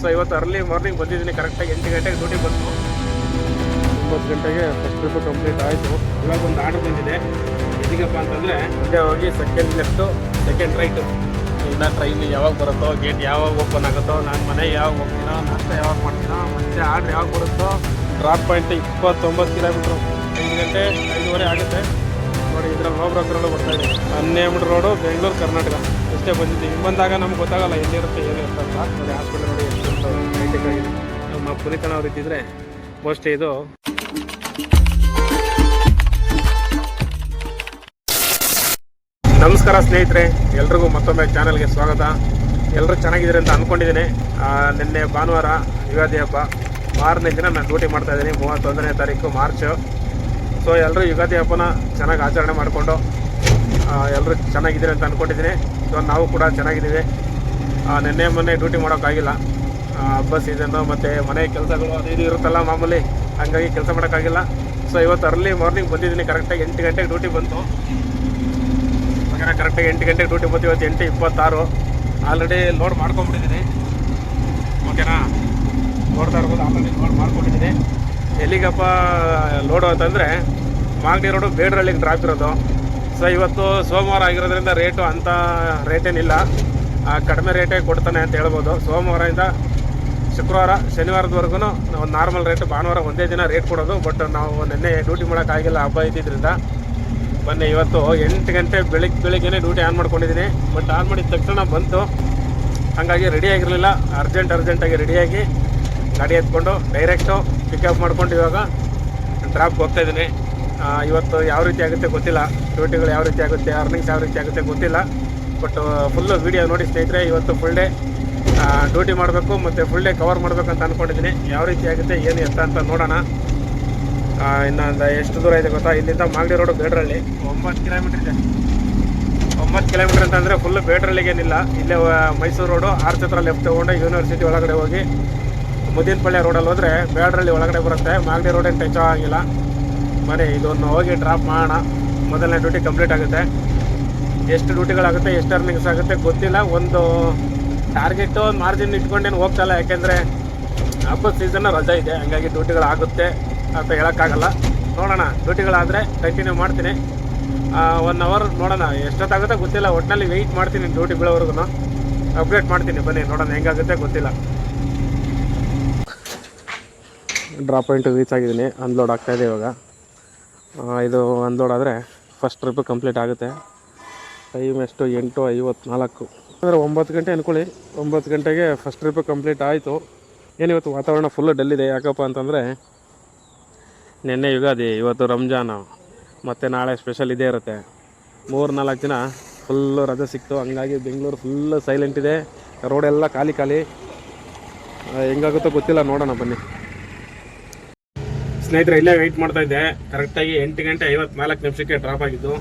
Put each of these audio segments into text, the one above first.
So ಇವತ್ತು early morning ಬಂದಿದ್ದೀನಿ. ಕರೆಕ್ಟಾಗಿ 8 ಗಂಟೆಗೆ ಡ್ಯೂಟಿ ಬಂತು. 9 ಗಂಟೆಗೆ ಫಸ್ಟ್ ಟ್ರಿಪ್ ಕಂಪ್ಲೀಟ್ ಆಯಿತು. ಇವಾಗ ಒಂದು ಆರ್ಡರ್ ಬಂದಿದೆ. ಎಲ್ಲಿಗಪ್ಪ ಅಂತಂದರೆ ಮುಂದೆ ಹೋಗಿ ಸೆಕೆಂಡ್ ಲೆಫ್ಟು ಸೆಕೆಂಡ್ ರೈಟು. ಇನ್ನು ಟ್ರೈನ್ ಯಾವಾಗ ಬರುತ್ತೋ, ಗೇಟ್ ಯಾವಾಗ ಓಪನ್ ಆಗುತ್ತೋ, ನಾನು ಮನೆಗೆ ಯಾವಾಗ ಹೋಗ್ತೀನೋ, ನಾಷ್ಟ ಯಾವಾಗ ಮಾಡ್ತೀನೋ, ಮತ್ತೆ ಆರ್ಡ್ರ್ ಯಾವಾಗ ಬರುತ್ತೋ. ಡ್ರಾಪ್ ಪಾಯಿಂಟ್ 29 ಕಿಲೋಮೀಟ್ರು, 5 ಗಂಟೆ 5:30 ಆಗುತ್ತೆ ನೋಡಿ. ಇದ್ರಲ್ಲಿ ಹೋಗ್ಬೇಕು ರೋಡು ಬರ್ತಾಯಿದೆ. ಅನ್ನೇಮ್ಡ್ ರೋಡು, ಬೆಂಗಳೂರು, ಕರ್ನಾಟಕ. ಅಷ್ಟೇ ಬಂದಿದ್ದು. ಹಿಂಗೆ ಬಂದಾಗ ನಮ್ಗೆ ಗೊತ್ತಾಗಲ್ಲ ಎಲ್ಲಿರುತ್ತೆ ಏನಿರುತ್ತೆ ಅಂತ. ನೋಡಿ ಹಾಸ್ಪಿಟಲ್ ನೋಡಿ ಎಷ್ಟು ಹೈಟೆಕ್ ಆಗಿದೆ. ನಮ್ಮ ಪುನೀತನವ್ರು ಇದ್ದಿದ್ರೆ ಮೋಸ್ಟ್ಲಿ ಇದು ನಮಸ್ಕಾರ ಸ್ನೇಹಿತರೆ, ಎಲ್ರಿಗೂ ಮತ್ತೊಮ್ಮೆ ಚಾನಲ್ಗೆ ಸ್ವಾಗತ. ಎಲ್ಲರೂ ಚೆನ್ನಾಗಿದ್ದೀರಿ ಅಂತ ಅಂದ್ಕೊಂಡಿದ್ದೀನಿ. ನಿನ್ನೆ ಭಾನುವಾರ ಯುಗಾದಿ ಹಬ್ಬ, 6ನೇ ದಿನ ನಾನು ಡ್ಯೂಟಿ ಮಾಡ್ತಾಯಿದ್ದೀನಿ. 31ನೇ ತಾರೀಕು ಮಾರ್ಚ್. ಸೊ ಎಲ್ಲರೂ ಯುಗಾದಿ ಹಬ್ಬನ ಚೆನ್ನಾಗಿ ಆಚರಣೆ ಮಾಡಿಕೊಂಡು ಎಲ್ಲರೂ ಚೆನ್ನಾಗಿದ್ದೀರಿ ಅಂತ ಅಂದ್ಕೊಂಡಿದ್ದೀನಿ. ಸೊ ನಾವು ಕೂಡ ಚೆನ್ನಾಗಿದ್ದೀವಿ. ನಿನ್ನೆ ಮೊನ್ನೆ ಡ್ಯೂಟಿ ಮಾಡೋಕ್ಕಾಗಿಲ್ಲ, ಹಬ್ಬ ಸೀಸನ್ನು ಮತ್ತು ಮನೆ ಕೆಲಸಗಳು ಅದು ಇದು ಇರುತ್ತಲ್ಲ ಮಾಮೂಲಿ, ಹಾಗಾಗಿ ಕೆಲಸ ಮಾಡೋಕ್ಕಾಗಿಲ್ಲ. ಸೊ ಇವತ್ತು ಅರ್ಲಿ ಮಾರ್ನಿಂಗ್ ಬಂದಿದ್ದೀನಿ. ಕರೆಕ್ಟಾಗಿ 8 ಗಂಟೆಗೆ ಡ್ಯೂಟಿ ಬಂತು. ಕರೆಕ್ಟಾಗಿ 8 ಗಂಟೆಗೆ ಡ್ಯೂಟಿ ಬಂತು. ಇವತ್ತು 8:26. ಆಲ್ರೆಡಿ ಲೋಡ್ ಮಾಡ್ಕೊಂಬಿಟ್ಟಿದ್ದೀನಿ. ಓಕೆನಾ, ನೋಡ್ತಾ ಇರ್ಬೋದು, ಆಲ್ರೆಡಿ ಲೋಡ್ ಮಾಡ್ಕೊಂಡಿದ್ದೀನಿ. ಎಲ್ಲಿಗಪ್ಪ ಲೋಡು ಅಂತಂದರೆ ಮಾಗಡಿ ರೋಡು ಬೇಡ್ರಳ್ಳಿಗೆ ಡ್ರಾಪ್ ಇರೋದು. ಸೊ ಇವತ್ತು ಸೋಮವಾರ ಆಗಿರೋದ್ರಿಂದ ರೇಟು ಅಂಥ ರೇಟೇನಿಲ್ಲ, ಕಡಿಮೆ ರೇಟೇ ಕೊಡ್ತಾನೆ ಅಂತ ಹೇಳ್ಬೋದು. ಸೋಮವಾರದಿಂದ ಶುಕ್ರವಾರ ಶನಿವಾರದವರೆಗೂ ಒಂದು ನಾರ್ಮಲ್ ರೇಟು. ಭಾನುವಾರ ಒಂದೇ ದಿನ ರೇಟ್ ಕೊಡೋದು. ಬಟ್ ನಾವು ನಿನ್ನೆ ಡ್ಯೂಟಿ ಮಾಡೋಕ್ಕಾಗಿಲ್ಲ ಹಬ್ಬ ಇದ್ದಿದ್ದರಿಂದ. ಬನ್ನಿ, ಇವತ್ತು 8 ಗಂಟೆ ಬೆಳಿಗ್ಗೆನೇ ಡ್ಯೂಟಿ ಆನ್ ಮಾಡ್ಕೊಂಡಿದ್ದೀನಿ. ಬಟ್ ಆನ್ ಮಾಡಿದ ತಕ್ಷಣ ಬಂತು, ಹಾಗಾಗಿ ರೆಡಿಯಾಗಿರಲಿಲ್ಲ. ಅರ್ಜೆಂಟಾಗಿ ರೆಡಿಯಾಗಿ ಗಾಡಿ ಎತ್ಕೊಂಡು ಡೈರೆಕ್ಟು ಪಿಕಪ್ ಮಾಡ್ಕೊಂಡು ಇವಾಗ ಡ್ರಾಪ್ಗೆ ಹೋಗ್ತಾಯಿದ್ದೀನಿ. ಇವತ್ತು ಯಾವ ರೀತಿ ಆಗುತ್ತೆ ಗೊತ್ತಿಲ್ಲ, ಡ್ಯೂಟಿಗಳು ಯಾವ ರೀತಿ ಆಗುತ್ತೆ, ಅರ್ನಿಂಗ್ಸ್ ಯಾವ ರೀತಿ ಆಗುತ್ತೆ ಗೊತ್ತಿಲ್ಲ. ಬಟ್ ಫುಲ್ಲು ವೀಡಿಯೋ ನೋಡಿ ಸ್ನೇಹಿತರೆ. ಇವತ್ತು ಫುಲ್ ಡೇ ಡ್ಯೂಟಿ ಮಾಡಬೇಕು ಮತ್ತು ಫುಲ್ ಡೇ ಕವರ್ ಮಾಡಬೇಕಂತ ಅಂದ್ಕೊಂಡಿದ್ದೀನಿ. ಯಾವ ರೀತಿ ಆಗುತ್ತೆ ಏನು ಎತ್ತ ಅಂತ ನೋಡೋಣ. ಇನ್ನೊಂದು ಎಷ್ಟು ದೂರ ಇದೆ ಗೊತ್ತಾ, ಇಲ್ಲಿಂದ ಮಾಗಡಿ ರೋಡು ಬೇಡ್ರಳ್ಳಿ 9 ಕಿಲೋಮೀಟ್ರ್ ಇದೆ. 9 ಕಿಲೋಮೀಟ್ರ್ ಅಂತಂದರೆ ಫುಲ್ಲು ಬೇಡ್ರಳ್ಳಿಗೇನಿಲ್ಲ. ಇಲ್ಲೇ ಮೈಸೂರು ರೋಡು ಆರ್ಚ್ ಹತ್ರ ಲೆಫ್ಟ್ ತೊಗೊಂಡು ಯೂನಿವರ್ಸಿಟಿ ಒಳಗಡೆ ಹೋಗಿ ಮುದಿನಪಳ್ಳಿ ರೋಡಲ್ಲಿ ಹೋದರೆ ಬೇಡ್ರಳ್ಳಿ ಒಳಗಡೆ ಬರುತ್ತೆ. ಮಾಗಡಿ ರೋಡೇನು ಟಚ್ ಆಗಿಲ್ಲ. ಬನ್ನಿ ಇದನ್ನು ಹೋಗಿ ಡ್ರಾಪ್ ಮಾಡೋಣ. ಮೊದಲನೇ ಡ್ಯೂಟಿ ಕಂಪ್ಲೀಟ್ ಆಗುತ್ತೆ. ಎಷ್ಟು ಡ್ಯೂಟಿಗಳಾಗುತ್ತೆ, ಎಷ್ಟು ಅರ್ನಿಂಗ್ಸ್ ಆಗುತ್ತೆ ಗೊತ್ತಿಲ್ಲ. ಒಂದು ಟಾರ್ಗೆಟು, ಒಂದು ಮಾರ್ಜಿನ್ ಇಟ್ಕೊಂಡೇನು ಹೋಗ್ತಾಯಿಲ್ಲ. ಯಾಕೆಂದರೆ ಹಬ್ಬದ ಸೀಸನ್ನ ರಜೆ ಇದೆ, ಹಂಗಾಗಿ ಡ್ಯೂಟಿಗಳಾಗುತ್ತೆ ಅಂತ ಹೇಳೋಕ್ಕಾಗಲ್ಲ. ನೋಡೋಣ, ಡ್ಯೂಟಿಗಳಾದರೆ ಕಂಟಿನ್ಯೂ ಮಾಡ್ತೀನಿ. 1 ಅವರ್ ನೋಡೋಣ, ಎಷ್ಟೊತ್ತಾಗುತ್ತೆ ಗೊತ್ತಿಲ್ಲ. ಒಟ್ಟಿನಲ್ಲಿ ವೆಯ್ಟ್ ಮಾಡ್ತೀನಿ ಡ್ಯೂಟಿ ಬೀಳೋವರೆಗೂ. ಅಪ್ಡೇಟ್ ಮಾಡ್ತೀನಿ, ಬನ್ನಿ ನೋಡೋಣ ಹೆಂಗಾಗುತ್ತೆ ಗೊತ್ತಿಲ್ಲ. ಡ್ರಾಪ್ ಪಾಯಿಂಟ್ ರೀಚ್ ಆಗಿದ್ದೀನಿ. ಅನ್ಲೋಡ್ ಆಗ್ತಾಯಿದೆ ಇವಾಗ. ಇದು ಅನ್ಲೋಡ್ ಆದರೆ ಫಸ್ಟ್ ಟ್ರಿಪ್ ಕಂಪ್ಲೀಟ್ ಆಗುತ್ತೆ. ಟೈಮ್ ಎಷ್ಟು, 8:54 ಅಂದರೆ 9 ಗಂಟೆ ಅಂದ್ಕೊಳ್ಳಿ. 9 ಗಂಟೆಗೆ ಫಸ್ಟ್ ಟ್ರಿಪ್ ಕಂಪ್ಲೀಟ್ ಆಯಿತು. ಏನಿವತ್ತು ವಾತಾವರಣ ಫುಲ್ಲು ಡಲ್ಲಿದೆ. ಯಾಕಪ್ಪ ಅಂತಂದರೆ ನಿನ್ನೆ ಯುಗಾದಿ, ಇವತ್ತು ರಂಜಾನು, ಮತ್ತು ನಾಳೆ ಸ್ಪೆಷಲ್ ಇದೇ ಇರುತ್ತೆ. 3-4 ದಿನ ಫುಲ್ಲು ರಜೆ ಸಿಕ್ತು. ಹಂಗಾಗಿ ಬೆಂಗಳೂರು ಫುಲ್ಲು ಸೈಲೆಂಟ್ ಇದೆ. ರೋಡೆಲ್ಲ ಖಾಲಿ. ಹೆಂಗಾಗುತ್ತೋ ಗೊತ್ತಿಲ್ಲ, ನೋಡೋಣ ಬನ್ನಿ. ಸ್ನೇಹಿತರೆ, ಇಲ್ಲೇ ವೆಯ್ಟ್ ಮಾಡ್ತಾಯಿದ್ದೆ. ಕರೆಕ್ಟಾಗಿ 8 ಗಂಟೆ 54 ನಿಮಿಷಕ್ಕೆ ಡ್ರಾಪ್ ಆಗಿದ್ದು.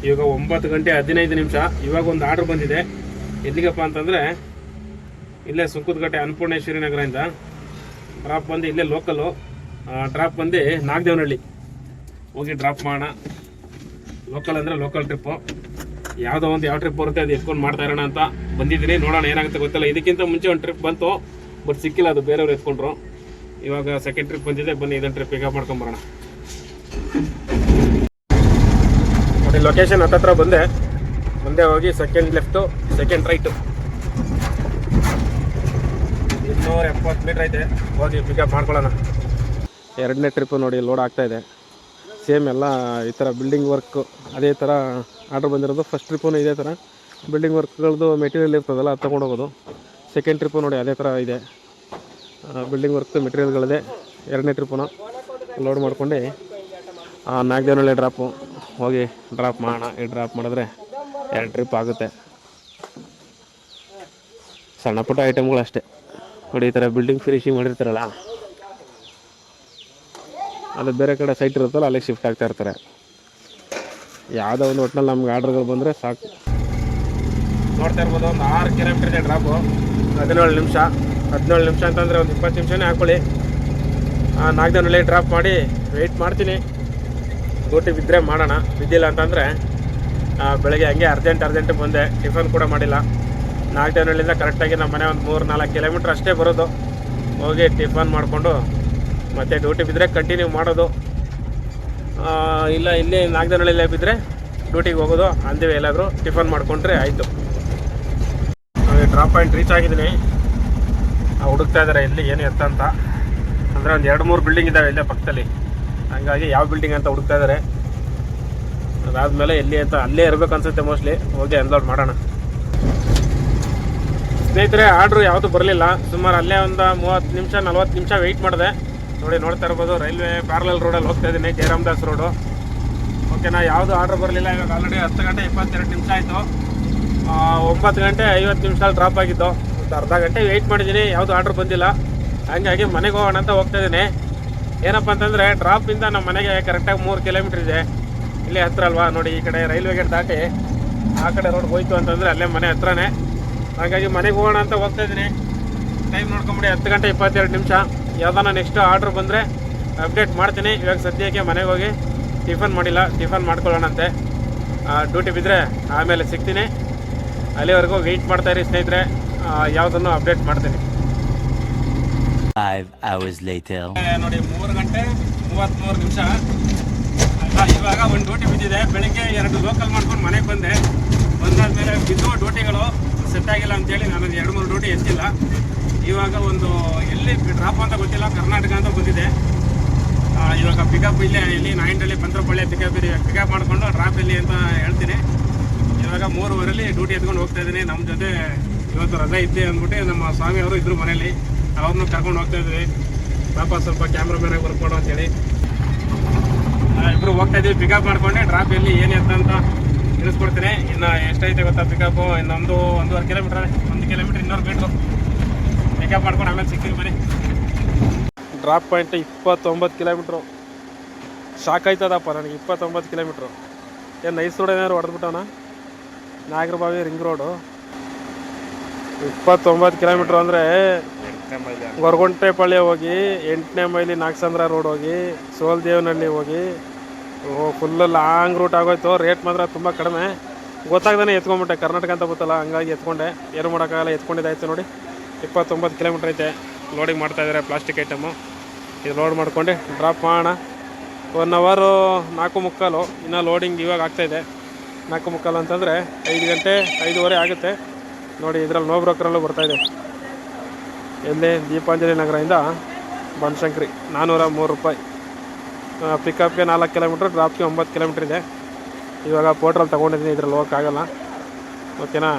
ಇವಾಗ 9 ಗಂಟೆ 15 ನಿಮಿಷ. ಇವಾಗ ಒಂದು ಆರ್ಡ್ರ್ ಬಂದಿದೆ. ಎಲ್ಲಿಗಪ್ಪ ಅಂತಂದರೆ ಇಲ್ಲೇ ಸುಂಕದಕಟ್ಟೆ ಅನ್ನಪೂರ್ಣೇಶ್ವರಿ ನಗರದಿಂದ ಡ್ರಾಪ್ ಬಂದು ಇಲ್ಲೇ ಲೋಕಲ್ಲು. ಡ್ರಾಪ್ ಬಂದು ನಾಗದೇವನಹಳ್ಳಿ ಹೋಗಿ ಡ್ರಾಪ್ ಮಾಡೋಣ. ಲೋಕಲ್ ಅಂದರೆ ಲೋಕಲ್ ಟ್ರಿಪ್ಪು. ಯಾವ ಟ್ರಿಪ್ ಬರುತ್ತೆ ಅದು ಎತ್ಕೊಂಡು ಮಾಡ್ತಾ ಇರೋಣ ಅಂತ ಬಂದಿದ್ದೀನಿ. ನೋಡೋಣ ಏನಾಗುತ್ತೆ ಗೊತ್ತಿಲ್ಲ. ಇದಕ್ಕಿಂತ ಮುಂಚೆ ಒಂದು ಟ್ರಿಪ್ ಬಂತು, ಬಟ್ ಸಿಕ್ಕಿಲ್ಲ, ಅದು ಬೇರೆಯವ್ರು ಎತ್ಕೊಂಡ್ರು. ಇವಾಗ ಸೆಕೆಂಡ್ ಟ್ರಿಪ್ ಬಂದಿದೆ. ಬನ್ನಿ ಇದನ್ನು ಟ್ರಿಪ್ ಪಿಕಪ್ ಮಾಡ್ಕೊಂಬರೋಣ. ನೋಡಿ ಲೊಕೇಶನ್ ಹತ್ತತ್ರ ಬಂದೆ. ಮುಂದೆ ಹೋಗಿ second left second right. 270 metre ಐತೆ, ಹೋಗಿ ಪಿಕಪ್ ಮಾಡ್ಕೊಳ್ಳೋಣ. 2ನೇ ಟ್ರಿಪ್ಪು ನೋಡಿ ಲೋಡ್ ಆಗ್ತಾಯಿದೆ. ಸೇಮ್ ಎಲ್ಲ ಈ ಥರ ಬಿಲ್ಡಿಂಗ್ ವರ್ಕು ಅದೇ ಥರ ಆರ್ಡ್ರ್ ಬಂದಿರೋದು. ಫಸ್ಟ್ ಟ್ರಿಪ್ಪು ಇದೇ ಥರ ಬಿಲ್ಡಿಂಗ್ ವರ್ಕ್ಗಳದ್ದು ಮೆಟೀರಿಯಲ್ ಇರ್ತದಲ್ಲ, ಅದು ತೊಗೊಂಡೋಗೋದು. ಸೆಕೆಂಡ್ ಟ್ರಿಪ್ಪು ನೋಡಿ ಅದೇ ಥರ ಇದೆ, ಬಿಲ್ಡಿಂಗ್ ವರ್ಕ್ದು ಮೆಟೀರಿಯಲ್ಗಳಿದೆ. 2ನೇ ಟ್ರಿಪ್ಪು ಲೋಡ್ ಮಾಡ್ಕೊಂಡು ನಾಗದೇವನಹಳ್ಳಿ ಡ್ರಾಪು ಹೋಗಿ ಡ್ರಾಪ್ ಮಾಡೋಣ. ಈ ಡ್ರಾಪ್ ಮಾಡಿದ್ರೆ 2 ಟ್ರಿಪ್ ಆಗುತ್ತೆ. ಸಣ್ಣ ಪುಟ್ಟ ಐಟಮ್ಗಳು ಅಷ್ಟೇ ನೋಡಿ. ಈ ಥರ ಬಿಲ್ಡಿಂಗ್ ಫಿನಿಶಿಂಗ್ ಮಾಡಿರ್ತಾರಲ್ಲ, ಅದು ಬೇರೆ ಕಡೆ ಸೈಟ್ ಇರುತ್ತಲ್ಲ, ಅಲ್ಲಿಗೆ ಶಿಫ್ಟ್ ಆಗ್ತಾ ಇರ್ತಾರೆ. ಯಾವುದೋ ಒಂದು ಒಟ್ಟಿನಲ್ಲಿ ನಮ್ಗೆ ಆರ್ಡ್ರ್ಗಳು ಬಂದರೆ ಸಾಕು. ನೋಡ್ತಾ ಇರ್ಬೋದು, ಒಂದು 6 ಕಿಲೋಮೀಟರ್ ಇದೆ ಡ್ರಾಪು. 17 ನಿಮಿಷ ಅಂತಂದರೆ ಒಂದು 20 ನಿಮಿಷನೇ ಹಾಕ್ಕೊಳ್ಳಿ. ನಾಗದೇವನಹಳ್ಳಿ ಡ್ರಾಪ್ ಮಾಡಿ ವೆಯ್ಟ್ ಮಾಡ್ತೀನಿ. ಡ್ಯೂಟಿ ಬಿದ್ದರೆ ಮಾಡೋಣ, ಬಿದ್ದಿಲ್ಲ ಅಂತಂದರೆ ಬೆಳಗ್ಗೆ ಹಂಗೆ ಅರ್ಜೆಂಟ್ ಬಂದೆ. ಟಿಫನ್ ಕೂಡ ಮಾಡಿಲ್ಲ. ನಾಗದೇವನಹಳ್ಳಿಯಿಂದ ಕರೆಕ್ಟಾಗಿ ನಮ್ಮ ಮನೆ ಒಂದು 3-4 ಕಿಲೋಮೀಟ್ರ್ ಅಷ್ಟೇ ಬರೋದು. ಹೋಗಿ ಟಿಫನ್ ಮಾಡಿಕೊಂಡು ಮತ್ತೆ ಡ್ಯೂಟಿ ಬಿದ್ದರೆ ಕಂಟಿನ್ಯೂ ಮಾಡೋದು, ಇಲ್ಲ ಇಲ್ಲಿ ನಾಗದನಹಳ್ಳಿಯಲ್ಲೇ ಬಿದ್ದರೆ ಡ್ಯೂಟಿಗೆ ಹೋಗೋದು. ಅಂದಿವೆ ಎಲ್ಲಾದರೂ ಟಿಫನ್ ಮಾಡಿಕೊಂಡ್ರೆ ಆಯಿತು. ಡ್ರಾಪ್ ಪಾಯಿಂಟ್ ರೀಚ್ ಆಗಿದ್ದೀನಿ. ಹುಡುಕ್ತಾ ಇದ್ದಾರೆ ಎಲ್ಲಿ ಏನು ಎತ್ತ ಅಂತ. ಅಂದರೆ ಒಂದು 2-3 ಬಿಲ್ಡಿಂಗ್ ಇದ್ದಾವೆ ಇಲ್ಲೇ ಪಕ್ಕದಲ್ಲಿ, ಹಂಗಾಗಿ ಯಾವ ಬಿಲ್ಡಿಂಗ್ ಅಂತ ಹುಡುಕ್ತಾ ಇದ್ದಾರೆ. ಅದಾದಮೇಲೆ ಎಲ್ಲಿ ಅಂತ ಅಲ್ಲೇ ಇರಬೇಕು ಅನ್ಸುತ್ತೆ ಮೋಸ್ಟ್ಲಿ. ಹೋಗಿ ಅನ್ಲೋಡ್ ಮಾಡೋಣ. ಸ್ನೇಹಿತರೆ, ಆರ್ಡ್ರು ಯಾವುದು ಬರಲಿಲ್ಲ. ಸುಮಾರು ಅಲ್ಲೇ ಒಂದು 30 ನಿಮಿಷ 40 ನಿಮಿಷ ವೆಯ್ಟ್ ಮಾಡಿದೆ. ನೋಡ್ತಾ ಇರ್ಬೋದು, ರೈಲ್ವೆ ಪ್ಯಾರಲಲ್ ರೋಡಲ್ಲಿ ಹೋಗ್ತಾ ಇದ್ದೀನಿ, ಜಯರಾಮದಾಸ್ ರೋಡು. ಓಕೆನಾ, ಯಾವುದು ಆರ್ಡ್ರ್ ಬರಲಿಲ್ಲ. ಇವಾಗ ಆಲ್ರೆಡಿ 10 ಗಂಟೆ 22 ನಿಮಿಷ ಆಯಿತು. 9 ಗಂಟೆ 50 ನಿಮಿಷದಲ್ಲಿ ಡ್ರಾಪ್ ಆಗಿದ್ದು. ಒಂದು ಅರ್ಧ ಗಂಟೆ ವೆಯ್ಟ್ ಮಾಡಿದ್ದೀನಿ, ಯಾವುದು ಆರ್ಡ್ರ್ ಬಂದಿಲ್ಲ. ಹಂಗಾಗಿ ಮನೆಗೆ ಹೋಗೋಣ ಅಂತ ಹೋಗ್ತಾ ಇದ್ದೀನಿ. ಏನಪ್ಪ ಅಂತಂದರೆ ಡ್ರಾಪಿಂದ ನಮ್ಮ ಮನೆಗೆ ಕರೆಕ್ಟಾಗಿ 3 ಕಿಲೋಮೀಟ್ರ್ ಇದೆ. ಇಲ್ಲೇ ಹತ್ರ ಅಲ್ವಾ ನೋಡಿ. ಈ ಕಡೆ ರೈಲ್ವೆ ಗೇಟ್ ದಾಟಿ ಆ ಕಡೆ ರೋಡ್ ಹೋಯ್ತು ಅಂತಂದರೆ ಅಲ್ಲೇ ಮನೆ ಹತ್ರನೇ. ಹಾಗಾಗಿ ಮನೆಗೆ ಹೋಗೋಣ ಅಂತ ಹೋಗ್ತಾ ಇದ್ದೀನಿ. ಟೈಮ್ ನೋಡ್ಕೊಂಬಿಡಿ, 10 ಗಂಟೆ 22 ನಿಮಿಷ. ಯಾವುದಾನ ನೆಕ್ಸ್ಟ್ ಆರ್ಡ್ರ್ ಬಂದರೆ ಅಪ್ಡೇಟ್ ಮಾಡ್ತೀನಿ. ಇವಾಗ ಸದ್ಯಕ್ಕೆ ಮನೆಗೆ ಹೋಗಿ ಟಿಫನ್ ಮಾಡಿಲ್ಲ, ಟಿಫನ್ ಮಾಡ್ಕೊಳ್ಳೋಣಂತೆ. ಡ್ಯೂಟಿ ಬಿದ್ದರೆ ಆಮೇಲೆ ಸಿಗ್ತೀನಿ. ಅಲ್ಲಿವರೆಗೂ ವೆಯ್ಟ್ ಮಾಡ್ತಾಯಿರಿ ಸ್ನೇಹಿತರೆ, ಯಾವುದನ್ನು ಅಪ್ಡೇಟ್ ಮಾಡ್ತೀನಿ. 5 hours later. ನೋಡಿ 3 ಗಂಟೆ 33 ನಿಮಿಷ. ಇವಾಗ ಒಂದು ಡ್ಯೂಟಿ ಬಿದ್ದಿದೆ. ಬೆಳಿಗ್ಗೆ 2 ಲೋಕಲ್ ಮಾಡ್ಕೊಂಡು ಮನೆಗೆ ಬಂದಾದ್ಮೇಲೆ ಬಿದ್ದು ಡ್ಯೂಟಿಗಳು ಸೆಟ್ ಆಗಿಲ್ಲ ಅಂತೇಳಿ ನಾನು 2-3 ಡ್ಯೂಟಿ ಎತ್ತಿಲ್ಲ. ಇವಾಗ ಒಂದು ಎಲ್ಲಿ ಡ್ರಾಪ್ ಅಂತ ಗೊತ್ತಿಲ್ಲ, ಕರ್ನಾಟಕ ಅಂತ ಬಂದಿದೆ. ಇವಾಗ ಪಿಕಪ್ ಇಲ್ಲಿ ನಾಯಿಂಡಲ್ಲಿ ಬಂತ್ರಪಳ್ಳಿ ಪಿಕಪ್ ಮಾಡಿಕೊಂಡು ಡ್ರಾಪ್ ಎಲ್ಲಿ ಅಂತ ಹೇಳ್ತೀನಿ. ಇವಾಗ 3:15 ಡ್ಯೂಟಿ ಎತ್ಕೊಂಡು ಹೋಗ್ತಾ ಇದ್ದೀನಿ. ನಮ್ಮ ಜೊತೆ ಇವತ್ತು ರಜೆ ಇದ್ದೆ ಅಂದ್ಬಿಟ್ಟು ನಮ್ಮ ಸ್ವಾಮಿ ಅವರು ಇದ್ದರು ಮನೇಲಿ, ಅವ್ರನ್ನೂ ಕರ್ಕೊಂಡು ಹೋಗ್ತಾ ಇದ್ವಿ. ಪಾಪ ಸ್ವಲ್ಪ ಕ್ಯಾಮ್ರಾಮ್ಯಾನಾಗಿ ವರ್ಕ್ ಮಾಡೋ ಅಂತೇಳಿ ಇಬ್ಬರು ಹೋಗ್ತಾ ಇದ್ದೀವಿ. ಪಿಕಪ್ ಮಾಡ್ಕೊಂಡೆ ಡ್ರಾಪ್ ಎಲ್ಲಿ ಏನು ಅಂತ ತಿಳಿಸ್ಕೊಡ್ತೀನಿ. ಇನ್ನು ಎಷ್ಟೈತೆ ಗೊತ್ತಾ ಪಿಕಪ್ಪು? ಇನ್ನೊಂದು 1.5 ಕಿಲೋಮೀಟ್ರ್, 1 ಕಿಲೋಮೀಟ್ರ್ 200 ಮೀಟ್ರು ಪಿಕಪ್ ಮಾಡ್ಕೊಂಡು ಆಮೇಲೆ ಸಿಗ್ತೀವಿ ಬನ್ನಿ. Drop point 29 kilometre. ಶಾಕ್ ಆಯ್ತದಪ್ಪ ನನಗೆ. 29 ಕಿಲೋಮೀಟ್ರು. ಏನು ನೈಸ್ ರೋಡ್ ಏನಾದ್ರು ಹೊಡೆದ್ಬಿಟ್ಟವನ? Nagarbhavi ring road. 29 ಕಿಲೋಮೀಟ್ರು ಅಂದರೆ ಗೊರಗುಂಟೆಪಾಳ್ಯ ಹೋಗಿ 8ನೇ ಮೈಲಿ ನಾಗಸಂದ್ರ ರೋಡ್ ಹೋಗಿ ಸೋಲ್ದೇವನಹಳ್ಳಿ ಹೋಗಿ ಫುಲ್ಲು ಲಾಂಗ್ ರೂಟ್ ಆಗೋಯ್ತು. ರೇಟ್ ಮಾತ್ರ ತುಂಬ ಕಡಿಮೆ. ಗೊತ್ತಾಗ್ದೇ ಎತ್ಕೊಂಡ್ಬಿಟ್ಟೆ, ಕರ್ನಾಟಕ ಅಂತ ಗೊತ್ತಲ್ಲ, ಹಂಗಾಗಿ ಎತ್ಕೊಂಡೆ. ಏನು ಮಾಡೋಕ್ಕಾಗಲ್ಲ, ಎತ್ಕೊಂಡಿದ್ದಾಯ್ತು ನೋಡಿ. 29 ಕಿಲೋಮೀಟ್ರ್ ಐತೆ. ಲೋಡಿಂಗ್ ಮಾಡ್ತಾಯಿದ್ದಾರೆ ಪ್ಲಾಸ್ಟಿಕ್ ಐಟಮು. ಇದು ಲೋಡ್ ಮಾಡ್ಕೊಂಡು ಡ್ರಾಪ್ ಮಾಡೋಣ. 1 ಅವರು 4:45. ಇನ್ನೂ ಲೋಡಿಂಗ್ ಇವಾಗ ಆಗ್ತಾಯಿದೆ. 4:45 ಅಂತಂದರೆ 5 ಗಂಟೆ 5:15 ಆಗುತ್ತೆ ನೋಡಿ. ಇದರಲ್ಲಿ ನೋ ಬ್ರೋಕರಲ್ಲೂ ಬರ್ತಾಯಿದೆ. ಎಲ್ಲಿ ದೀಪಾಂಜಲಿ ನಗರದಿಂದ ಬನಶಂಕರಿ 403 ರೂಪಾಯಿ. ಪಿಕಪ್ಗೆ 4 ಕಿಲೋಮೀಟ್ರ್, ಡ್ರಾಪ್ಗೆ 9 ಕಿಲೋಮೀಟ್ರ್ ಇದೆ. ಇವಾಗ ಪೋಟ್ರಲ್ಲಿ ತೊಗೊಂಡಿದ್ದೀನಿ, ಇದ್ರಲ್ಲಿ ಹೋಗೋಕ್ಕಾಗಲ್ಲ. ಓಕೆನಾ,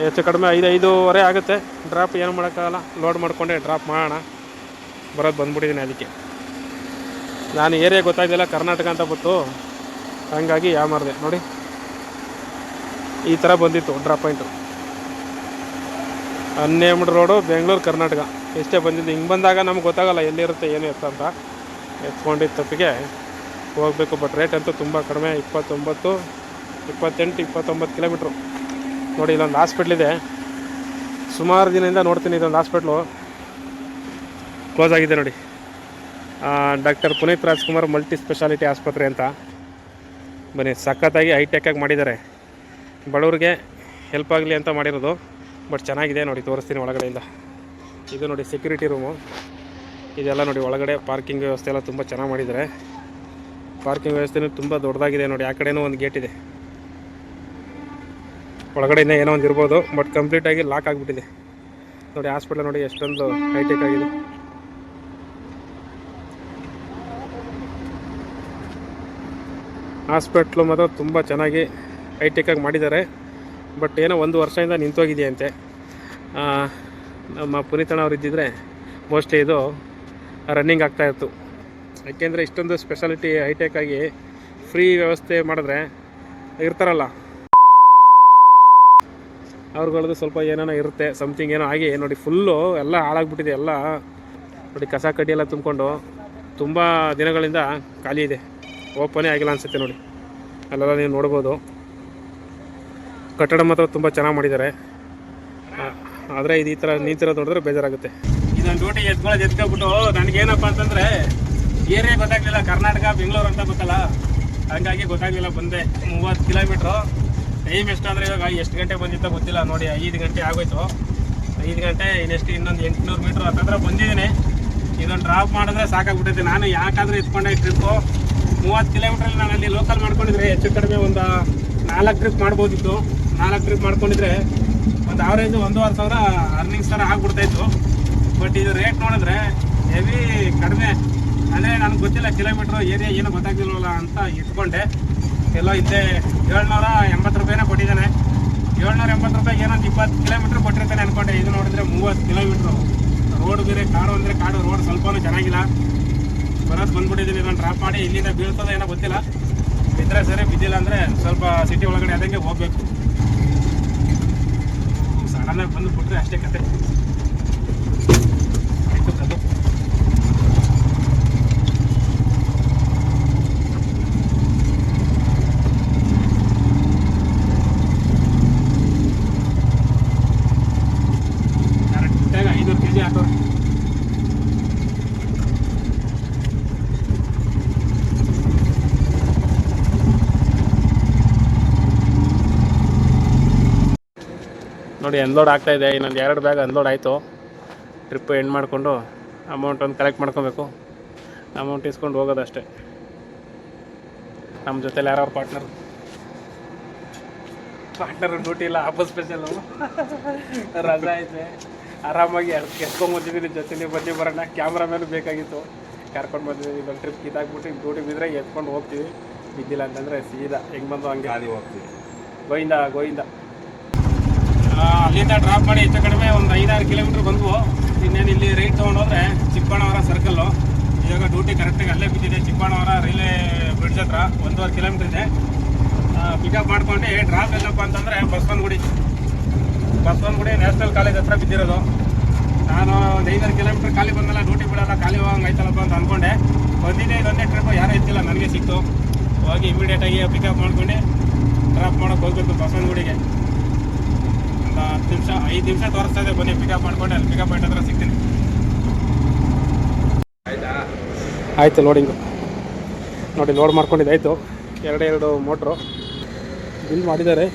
ಹೆಚ್ಚು ಕಡಿಮೆ 5:05 ಆಗುತ್ತೆ. ಡ್ರಾಪ್ ಏನು ಮಾಡೋಕ್ಕಾಗಲ್ಲ. ಲೋಡ್ ಮಾಡ್ಕೊಂಡೆ ಡ್ರಾಪ್ ಮಾಡೋಣ. ಬಂದ್ಬಿಟ್ಟಿದ್ದೀನಿ. ಅದಕ್ಕೆ ನಾನು ಏರಿಯಾ ಗೊತ್ತಾಗಿಲ್ಲ, ಕರ್ನಾಟಕ ಅಂತ ಗೊತ್ತು, ಹಂಗಾಗಿ ಮಾಡಿದೆ ನೋಡಿ. ಈ ಥರ ಬಂದಿತ್ತು drop point. 12 road, Bengaluru Karnataka ಇಷ್ಟೇ ಬಂದಿದ್ದು. ಹಿಂಗೆ ಬಂದಾಗ ನಮ್ಗೆ ಗೊತ್ತಾಗಲ್ಲ ಎಲ್ಲಿರುತ್ತೆ ಏನು ಅಂತ. ಎತ್ಕೊಂಡಿದ್ದ ತಪ್ಪಿಗೆ ಹೋಗಬೇಕು. ಬಟ್ ರೇಟ್ ಅಂತೂ ತುಂಬ ಕಡಿಮೆ. 29, 28, 29 ಕಿಲೋಮೀಟ್ರು ನೋಡಿ. ಇಲ್ಲೊಂದು ಹಾಸ್ಪಿಟ್ಲಿದೆ. ಸುಮಾರು ದಿನದಿಂದ ನೋಡ್ತೀನಿ. ಇದೊಂದು ಹಾಸ್ಪಿಟ್ಲು ಕ್ಲೋಸ್ ಆಗಿದೆ ನೋಡಿ. Doctor Puneeth Rajkumar multi speciality ಆಸ್ಪತ್ರೆ ಅಂತ. ಬನ್ನಿ, ಸಖತ್ತಾಗಿ ಹೈಟೆಕ್ಕಾಗಿ ಮಾಡಿದ್ದಾರೆ. ಬಡವ್ರಿಗೆ ಹೆಲ್ಪ್ ಆಗಲಿ ಅಂತ ಮಾಡಿರೋದು. ಬಟ್ ಚೆನ್ನಾಗಿದೆ ನೋಡಿ, ತೋರಿಸ್ತೀನಿ ಒಳಗಡೆಯಿಂದ. ಇದು ನೋಡಿ ಸೆಕ್ಯೂರಿಟಿ ರೂಮು. ಇದೆಲ್ಲ ನೋಡಿ ಒಳಗಡೆ ಪಾರ್ಕಿಂಗ್ ವ್ಯವಸ್ಥೆ ಎಲ್ಲ ತುಂಬ ಚೆನ್ನಾಗಿ ಮಾಡಿದ್ದಾರೆ. ಪಾರ್ಕಿಂಗ್ ವ್ಯವಸ್ಥೆನೂ ತುಂಬ ದೊಡ್ಡದಾಗಿದೆ ನೋಡಿ. ಆ ಕಡೆನೂ ಒಂದು ಗೇಟ್ ಇದೆ. ಒಳಗಡೆಯಿಂದ ಏನೋ ಒಂದು ಇರ್ಬೋದು, ಬಟ್ ಕಂಪ್ಲೀಟಾಗಿ ಲಾಕ್ ಆಗಿಬಿಟ್ಟಿದೆ ನೋಡಿ. ಹಾಸ್ಪಿಟ್ಲ್ ನೋಡಿ ಎಷ್ಟೊಂದು ಹೈಟೆಕ್ ಆಗಿದೆ. ಹಾಸ್ಪಿಟ್ಲು ಮಾತ್ರ ತುಂಬ ಚೆನ್ನಾಗಿ ಹೈಟೆಕ್ಕಾಗಿ ಮಾಡಿದ್ದಾರೆ. ಬಟ್ ಏನೋ 1 ವರ್ಷದಿಂದ ನಿಂತೋಗಿದೆಯಂತೆ. ನಮ್ಮ ಪುನೀತಣ್ಣವ್ರು ಇದ್ದಿದ್ರೆ ಮೋಸ್ಟ್ಲಿ ಇದು ರನ್ನಿಂಗ್ ಆಗ್ತಾಯಿತ್ತು. ಯಾಕೆಂದರೆ ಇಷ್ಟೊಂದು ಸ್ಪೆಷಾಲಿಟಿ ಹೈಟೆಕ್ಕಾಗಿ ಫ್ರೀ ವ್ಯವಸ್ಥೆ ಮಾಡಿದ್ರೆ ಇರ್ತಾರಲ್ಲ ಅವ್ರುಗಳದ್ದು ಸ್ವಲ್ಪ ಏನೇನೋ ಇರುತ್ತೆ, ಸಮಥಿಂಗ್ ಏನೋ ಆಗಿ ನೋಡಿ ಫುಲ್ಲು ಎಲ್ಲ ಹಾಳಾಗ್ಬಿಟ್ಟಿದೆ. ಎಲ್ಲ ನೋಡಿ ಕಸ ಕಡ್ಡಿ ಎಲ್ಲ ತುಂಬಿಕೊಂಡು ತುಂಬ ದಿನಗಳಿಂದ ಖಾಲಿ ಇದೆ. ಓಪನೇ ಆಗಿಲ್ಲ ಅನಿಸುತ್ತೆ ನೋಡಿ. ಅಲ್ಲೆಲ್ಲ ನೀವು ನೋಡ್ಬೋದು. ಕಟ್ಟಡ ಮಾತ್ರ ತುಂಬ ಚೆನ್ನಾಗಿ ಮಾಡಿದ್ದಾರೆ. ಆದರೆ ಇದು ಈ ಥರ ನಿಂತಿರೋದು ನೋಡಿದ್ರೆ ಬೇಜಾರಾಗುತ್ತೆ. ಇದೊಂದು ಡ್ಯೂಟಿ ಎತ್ಕೊಬಿಟ್ಟು ನನಗೇನಪ್ಪ ಅಂತಂದರೆ ಏರಿಯಾ ಗೊತ್ತಾಗಲಿಲ್ಲ. ಕರ್ನಾಟಕ ಬೆಂಗಳೂರು ಅಂತ ಗೊತ್ತಲ್ಲ, ಹಾಗಾಗಿ ಗೊತ್ತಾಗಲಿಲ್ಲ. ಬಂದೆ 30 ಕಿಲೋಮೀಟ್ರು. ಟೈಮ್ ಎಷ್ಟು ಅಂದರೆ ಇವಾಗ ಎಷ್ಟು ಗಂಟೆ ಬಂದಿತ್ತೋ ಗೊತ್ತಿಲ್ಲ ನೋಡಿ. 5 ಗಂಟೆ ಆಗೋಯ್ತು. 5 ಗಂಟೆ ಇನ್ನೆಷ್ಟು ಇನ್ನೊಂದು 800 ಮೀಟ್ರ್ ಹತ್ತತ್ರ ಬಂದಿದ್ದೀನಿ. ಇದೊಂದು ಡ್ರಾಪ್ ಮಾಡಿದ್ರೆ ಸಾಕಾಗ್ಬಿಟ್ಟೈತೆ. ನಾನು ಯಾಕಾದರೂ ಎತ್ಕೊಂಡೆ ಟ್ರಿಪ್ಪು 30 ಕಿಲೋಮೀಟ್ರಲ್ಲಿ ನಾನು ಅಲ್ಲಿ ಲೋಕಲ್ ಮಾಡ್ಕೊಂಡಿದ್ರೆ ಹೆಚ್ಚು ಕಡಿಮೆ ಒಂದು 4 ಟ್ರಿಪ್ ಮಾಡ್ಬೋದಿತ್ತು. 4 ಟ್ರಿಪ್ ಮಾಡ್ಕೊಂಡಿದ್ರೆ ಒಂದು ಆವ್ರೇಜು 1,500 ಅರ್ನಿಂಗ್ಸ್ ಥರ ಆಗ್ಬಿಡ್ತಾಯಿತ್ತು. ಬಟ್ ಇದು ರೇಟ್ ನೋಡಿದ್ರೆ ಹೆವಿ ಕಡಿಮೆ. ಅಂದರೆ ನನಗೆ ಗೊತ್ತಿಲ್ಲ ಕಿಲೋಮೀಟ್ರು ಏರಿಯಾ ಏನೂ ಗೊತ್ತಾಗ್ತಿಲ್ವಲ್ಲ ಅಂತ ಇಟ್ಕೊಂಡೆ. ಎಲ್ಲೋ ಇದ್ದೆ 780 ರೂಪಾಯಿನ ಕೊಟ್ಟಿದ್ದಾನೆ. 780 ರೂಪಾಯಿಗೆ ಏನೊಂದು 20 ಕಿಲೋಮೀಟ್ರ್ ಕೊಟ್ಟಿರ್ತಾನೆ ಅಂದ್ಕೊಂಡೆ. ಇದು ನೋಡಿದ್ರೆ 30 ಕಿಲೋಮೀಟ್ರು. ರೋಡ್ ಬೇರೆ ಕಾಡು ಅಂದರೆ ಕಾಡು, ರೋಡ್ ಸ್ವಲ್ಪನೂ ಚೆನ್ನಾಗಿಲ್ಲ. ಬರೋದು ಬಂದ್ಬಿಟ್ಟಿದ್ದೀನಿ. ನಾನು ಡ್ರಾಪ್ ಮಾಡಿ ಇಲ್ಲಿಂದ ಬೀಳ್ತದೆ ಏನೋ ಗೊತ್ತಿಲ್ಲ. ಬಿದ್ದರೆ ಸರಿ, ಬಿದ್ದಿಲ್ಲ ಅಂದರೆ ಸ್ವಲ್ಪ ಸಿಟಿ ಒಳಗಡೆ ಅದಂಗೆ ಹೋಗಬೇಕು. ಸಡನ್ನಾಗಿ ಬಂದು ಬಿಟ್ರೆ ಅಷ್ಟೇ ಕತೆ. ಆಯಿತು ಕದು. ಕರೆಕ್ಟಾಗಿ 500 kg ಹಾಕೋರು. ನೋಡಿ ಅನ್ಲೋಡ್ ಆಗ್ತಾಯಿದೆ. ಇನ್ನೊಂದು 2 ಬ್ಯಾಗ್ ಅನ್ಲೋಡ್ ಆಯಿತು. ಟ್ರಿಪ್ಪು ಎಂಡ್ ಮಾಡಿಕೊಂಡು ಅಮೌಂಟ್ ಒಂದು ಕಲೆಕ್ಟ್ ಮಾಡ್ಕೊಬೇಕು. ಅಮೌಂಟ್ ಇಸ್ಕೊಂಡು ಹೋಗೋದಷ್ಟೇ. ನಮ್ಮ ಜೊತೆಲಿ ಯಾರು ಪಾರ್ಟ್ನರ್ ಡ್ಯೂಟಿ ಇಲ್ಲ, ಆಫೀಸ್ ಸ್ಪೆಷಲು ರಜಾ ಐತೆ. ಆರಾಮಾಗಿ ಎತ್ಕೊಂಡ್ಬಂದಿದ್ದೀನಿ. ಜೊತೆಲಿ ಬನ್ನಿ ಬರೋಣ. ಕ್ಯಾಮ್ರಾಮೇನು ಬೇಕಾಗಿತ್ತು, ಕರ್ಕೊಂಡು ಬಂದಿದ್ದೀನಿ. ಒಂದು ಟ್ರಿಪ್ ಕಿತ್ತಾಕ್ಬಿಟ್ಟು ಡ್ಯೂಟಿ ಬಿದ್ದರೆ ಎತ್ಕೊಂಡು ಹೋಗ್ತೀವಿ. ಬಿದ್ದಿಲ್ಲ ಅಂತಂದರೆ ಸೀದಾ ಹೆಂಗೆ ಬಂದು ಹಂಗೆ ಗಾಡಿ ಹೋಗ್ತೀವಿ. ಗೋಯಿಂದ ಅಲ್ಲಿಂದ ಡ್ರಾಪ್ ಮಾಡಿ ಹೆಚ್ಚು ಕಡಿಮೆ ಒಂದು 5-6 ಕಿಲೋಮೀಟ್ರ್ ಬಂದ್ವು. ಇನ್ನೇನು ಇಲ್ಲಿ ರೈಟ್ ತೊಗೊಂಡೋದ್ರೆ ಚಿಕ್ಕಬಳ್ಳಾವರ ಸರ್ಕಲ್ಲು. ಇವಾಗ ಡ್ಯೂಟಿ ಕರೆಕ್ಟಾಗಿ ಅಲ್ಲೇ ಬಿದ್ದಿದೆ. ಚಿಕ್ಕಬಳ್ಳಾವರ ರೈಲ್ವೆ ಬ್ರಿಡ್ಜ್ ಹತ್ರ 1.5 ಕಿಲೋಮೀಟ್ರ್ ಇದೆ. ಪಿಕಪ್ ಮಾಡ್ಕೊಂಡು ಡ್ರಾಪ್ ಎಲ್ಲಪ್ಪ ಅಂತಂದರೆ ಬಸವನಗುಡಿ ನ್ಯಾಷನಲ್ ಕಾಲೇಜ್ ಹತ್ರ ಬಿದ್ದಿರೋದು. ನಾನು ಒಂದು 5-6 ಕಿಲೋಮೀಟ್ರ್ ಖಾಲಿ ಬಂದಲ್ಲ, ಡ್ಯೂಟಿ ಬಿಡೋಲ್ಲ, ಖಾಲಿ ಹೋಗಂಗೆ ಆಯ್ತಲ್ಲಪ್ಪ ಅಂತ ಅಂದ್ಕೊಂಡೆ ಬಂದಿದ್ದೆ. ಇದೊಂದೇ ಟ್ರಿಪ್ಪು, ಯಾರೂ ಎತ್ತಿಲ್ಲ, ನನಗೆ ಸಿಕ್ತು. ಹೋಗಿ ಇಮಿಡಿಯೇಟಾಗಿ ಪಿಕಪ್ ಮಾಡ್ಕೊಂಡು ಡ್ರಾಪ್ ಮಾಡೋಕ್ಕೆ ಹೋಗ್ಬೇಕು ಬಸವನಗುಡಿಗೆ. ಒಂದು 5 ನಿಮಿಷ ತೋರಿಸ್ತಾ ಇದೆ. ಬನ್ನಿ ಪಿಕಪ್ ಮಾಡ್ಕೊಂಡು ಅಲ್ಲಿ ಪಿಕಪ್ ಪಾಯಿಂಟ್ ಹತ್ರ ಸಿಗ್ತೀನಿ. ಆಯಿತು ಲೋಡಿಂಗು ನೋಡಿ, ಲೋಡ್ ಮಾಡ್ಕೊಂಡಿದ್ದಾಯಿತು. 2 ಮೋಟ್ರು ಬಿಲ್ ಮಾಡಿದ್ದಾರೆ.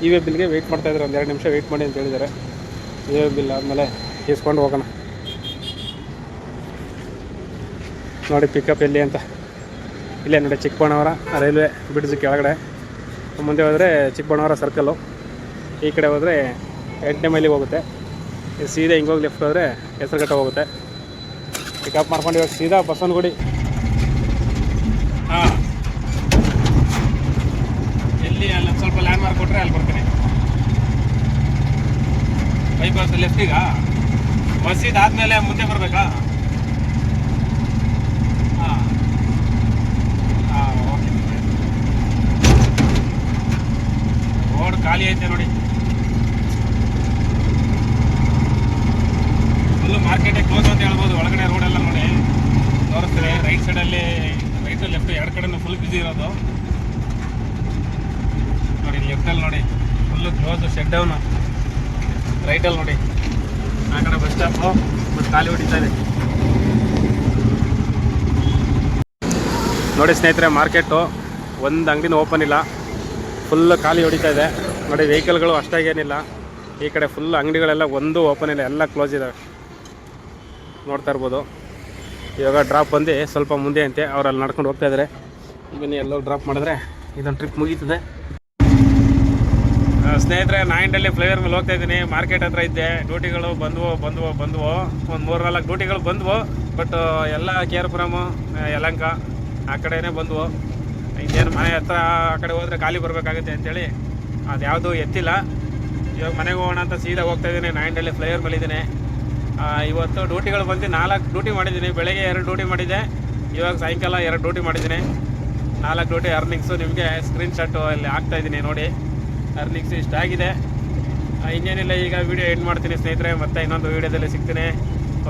ಇ-ವೇ ಬಿಲ್ಗೆ ವೆಯ್ಟ್ ಮಾಡ್ತಾಯಿದ್ದಾರೆ. ಒಂದು 2 ನಿಮಿಷ ವೆಯ್ಟ್ ಮಾಡಿ ಅಂತ ಹೇಳಿದ್ದಾರೆ. ಇ-ವೇ ಬಿಲ್ ಆದಮೇಲೆ ಇಸ್ಕೊಂಡು ಹೋಗೋಣ. ನೋಡಿ ಪಿಕಪ್ ಎಲ್ಲಿ ಅಂತ. ಇಲ್ಲೇ ನೋಡಿ, ಚಿಕ್ಕಬಳ್ಳಾವರ ರೈಲ್ವೆ ಬ್ರಿಡ್ಜ್ ಕೆಳಗಡೆ. ಮುಂದೆ ಹೋದರೆ ಚಿಕ್ಕಬಳ್ಳಾವರ ಸರ್ಕಲ್ಲು. ಈ ಕಡೆ ಹೋದರೆ 8ನೇ ಮೈಲಿಗೆ ಹೋಗುತ್ತೆ. ಸೀದಾ ಹಿಂಗೋಗಿ ಲೆಫ್ಟ್ ಹೋದರೆ ಹೆಸರುಘಟ್ಟ ಹೋಗುತ್ತೆ. ಪಿಕಪ್ ಮಾಡ್ಕೊಂಡು ಇವಾಗ ಸೀದಾ ಬಸವನಗುಡಿ. ಹಾಂ, ಎಲ್ಲಿ ಅಲ್ಲಿ ಸ್ವಲ್ಪ ಲ್ಯಾಂಡ್ ಮಾರ್ಕ್ ಕೊಟ್ಟರೆ ಅಲ್ಲಿ ಬರ್ತೀನಿ. ಬೈಪಾಸ್ ಲೆಫ್ಟಿಗ ಮಸೀದ್ ಆದಮೇಲೆ ಮುಂದೆ ಬರಬೇಕಾ? ಹಾಂ ಹಾಂ, ಓಕೆ. ರೋಡ್ ಖಾಲಿ ಐತೆ ನೋಡಿ. ಫುಲ್ಲು ಮಾರ್ಕೆಟೇ ಕ್ಲೋಸ್ ಅಂತ ಹೇಳ್ಬೋದು. ಒಳಗಡೆ ರೋಡೆಲ್ಲ ನೋಡಿ ತೋರಿಸ್ತಾರೆ. ರೈಟ್ ಸೈಡಲ್ಲಿ ರೈಟು ಲೆಫ್ಟು 2 ಕಡೆನೂ ಫುಲ್ ಬಿಸಿ ಇರೋದು ನೋಡಿ. ಲೆಫ್ಟಲ್ಲಿ ನೋಡಿ ಫುಲ್ಲು ಕ್ಲೋಸು, ಶೆಡ್ ಡೌನು. ರೈಟಲ್ಲಿ ನೋಡಿ ಆ ಕಡೆ ಬಸ್ ಸ್ಟಾಪು, ಬಸ್ ಖಾಲಿ ಹೊಡಿತಾ ಇದೆ ನೋಡಿ ಸ್ನೇಹಿತರೆ. ಮಾರ್ಕೆಟು ಒಂದು ಅಂಗಡಿನೂ ಓಪನ್ ಇಲ್ಲ, ಫುಲ್ ಖಾಲಿ ಹೊಡಿತಾ ಇದೆ ನೋಡಿ. ವೆಹಿಕಲ್ಗಳು ಅಷ್ಟಾಗೇನಿಲ್ಲ. ಈ ಕಡೆ ಫುಲ್ ಅಂಗಡಿಗಳೆಲ್ಲ ಒಂದು ಓಪನ್ ಇಲ್ಲ, ಎಲ್ಲ ಕ್ಲೋಸ್ ಇದ್ದಾವೆ. ನೋಡ್ತಾ ಇರ್ಬೋದು. ಇವಾಗ ಡ್ರಾಪ್ ಬಂದು ಸ್ವಲ್ಪ ಮುಂದೆ ಅಂತೆ, ಅವ್ರು ಅಲ್ಲಿ ನಡ್ಕೊಂಡು ಹೋಗ್ತಾ ಇದ್ದಾರೆ. ಬನ್ನಿ ಎಲ್ಲೋ ಡ್ರಾಪ್ ಮಾಡಿದ್ರೆ ಇದೊಂದು ಟ್ರಿಪ್ ಮುಗೀತದೆ. ಸ್ನೇಹಿತರೆ, ನಾಯಿಂಡಲ್ಲಿ ಫ್ಲೈವರ್ ಮೇಲೆ ಹೋಗ್ತಾ ಇದ್ದೀನಿ. ಮಾರ್ಕೆಟ್ ಹತ್ರ ಇದ್ದೆ. ಡ್ಯೂಟಿಗಳು ಬಂದವು ಒಂದು 3-4 ಡ್ಯೂಟಿಗಳು ಬಂದವು. ಬಟ್ ಎಲ್ಲ ಕೇರ್ಪುರಮು, ಯಲಹಂಕ ಆ ಕಡೆನೇ ಬಂದವು. ಇನ್ನೇನು ಮನೆ ಹತ್ರ ಆ ಕಡೆ ಹೋದರೆ ಖಾಲಿ ಬರಬೇಕಾಗುತ್ತೆ ಅಂತೇಳಿ ಅದು ಯಾವುದೂ ಎತ್ತಿಲ್ಲ. ಇವಾಗ ಮನೆಗೆ ಹೋಗೋಣ ಅಂತ ಸೀದಾ ಹೋಗ್ತಾ ಇದ್ದೀನಿ. ನಾಯಿಂಡಲ್ಲಿ ಫ್ಲೈವರ್ ಮೇಲೆ ಇದ್ದೀನಿ. ಇವತ್ತು ಡ್ಯೂಟಿಗಳು ಬಂದು 4 ಡ್ಯೂಟಿ ಮಾಡಿದ್ದೀನಿ. ಬೆಳಗ್ಗೆ 2 ಡ್ಯೂಟಿ ಮಾಡಿದ್ದೆ. ಇವಾಗ ಸಾಯಂಕಾಲ 2 ಡ್ಯೂಟಿ ಮಾಡಿದ್ದೀನಿ. 4 ಡ್ಯೂಟಿ ಅರ್ನಿಂಗ್ಸು ನಿಮಗೆ ಸ್ಕ್ರೀನ್ಶಾಟು ಅಲ್ಲಿ ಹಾಕ್ತಾಯಿದ್ದೀನಿ ನೋಡಿ. ಅರ್ನಿಂಗ್ಸ್ ಇಷ್ಟಾಗಿದೆ. ಇನ್ನೇನಿಲ್ಲ, ಈಗ ವೀಡಿಯೋ ಎಂಡ್ ಮಾಡ್ತೀನಿ ಸ್ನೇಹಿತರೆ. ಮತ್ತೆ ಇನ್ನೊಂದು ವೀಡಿಯೋದಲ್ಲಿ ಸಿಗ್ತೀನಿ.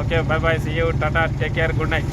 Okay, bye bye, see you, tata, take care, good night.